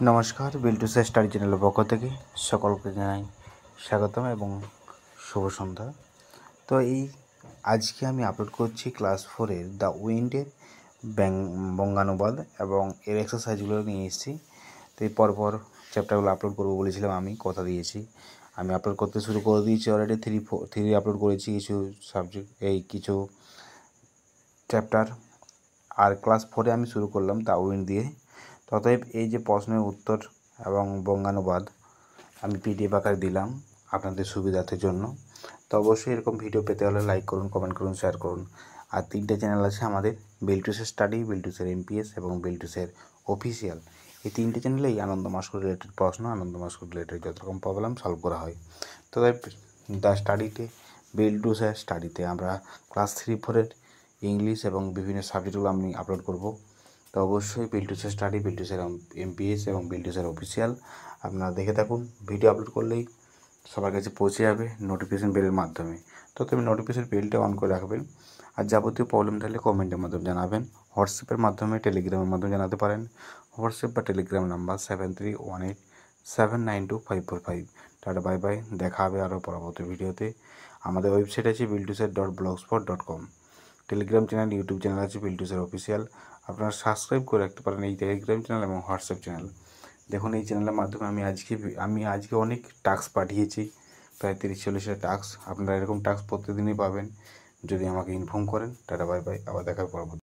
নমস্কার, বিল্টুস স্টাডি চ্যানেলের পক্ষ থেকে সকলকে জানাই স্বাগতম এবং শুভ সন্ধ্যা। তো আজকে আমি আপলোড করছি ক্লাস 4-এর দ্য উইন্ডের বঙ্গানুবাদ এবং এর এক্সারসাইজগুলো নিয়ে এসেছি। তো এই পরপর চ্যাপ্টারগুলো আপলোড করবো বলেছিলাম, আমি কথা দিয়েছি। আমি আপলোড করতে শুরু করে দিয়েছি অলরেডি। থ্রি আপলোড করেছি কিছু সাবজেক্ট, কিছু চ্যাপ্টার, আর ক্লাস 4-এ আমি শুরু করলাম দ্য উইন্ড দিয়ে। অতএব এই যে প্রশ্নের উত্তর এবং বঙ্গানুবাদ আমি পিডিএফ আকারে দিলাম আপনাদের সুবিধার্থের জন্য। তো অবশ্যই এরকম ভিডিও পেতে হলে লাইক করুন, কমেন্ট করুন, শেয়ার করুন। আর 3টে চ্যানেল আছে আমাদের, বিল্টুসের স্টাডি, বিল্টুসের এমপিএস এবং বিল্টুসের অফিসিয়াল। এই 3টে চ্যানেলেই আনন্দ মাস্ক রিলেটেড প্রশ্ন, আনন্দ মাস্ক রিলেটেড যত রকম প্রবলেম সলভ করা হয়। তো দ্য স্টাডিতে, বিল্টুসের স্টাডিতে আমরা ক্লাস 3-4-এর ইংলিশ এবং বিভিন্ন সাবজেক্টগুলো আমি আপলোড করব। তো অবশ্যই বিল্টুসের স্টাডি, বিল্টুসের এমপিএস এবং বিল্টুসের অফিসিয়াল আপনারা দেখে থাকুন। ভিডিও আপলোড করলেই সবার কাছে পৌঁছে যাবে নোটিফিকেশান বেলের মাধ্যমে। তো তুমি নোটিফিকেশান বেলটা অন করে রাখবেন। আর যাবতীয় প্রবলেম থাকলে কমেন্টের মাধ্যমে জানাবেন, হোয়াটসঅ্যাপের মাধ্যমে, টেলিগ্রামের মাধ্যমে জানাতে পারেন। হোয়াটসঅ্যাপ বা Telegram number 7318792545। Tata, bye bye, দেখা হবে আরও পরবর্তী ভিডিওতে। আমাদের ওয়েবসাইট আছে biltuset.blogspot.com। Telegram channel, YouTube channel আছে বিল্টুসের অফিসিয়াল। আপনারা সাবস্ক্রাইব করে রাখতে পারেন এই টেলিগ্রাম চ্যানেল এবং হোয়াটসঅ্যাপ চ্যানেল। দেখুন এই চ্যানেলের মাধ্যমে আমি আজকে অনেক টাস্ক পাঠিয়েছি, প্রায় 30-40টা টাস্ক। আপনারা এরকম টাস্ক প্রত্যেকদিনই পাবেন যদি আমাকে ইনফর্ম করেন। টাটা, বাই বাই, আবার দেখা পরবর্তী।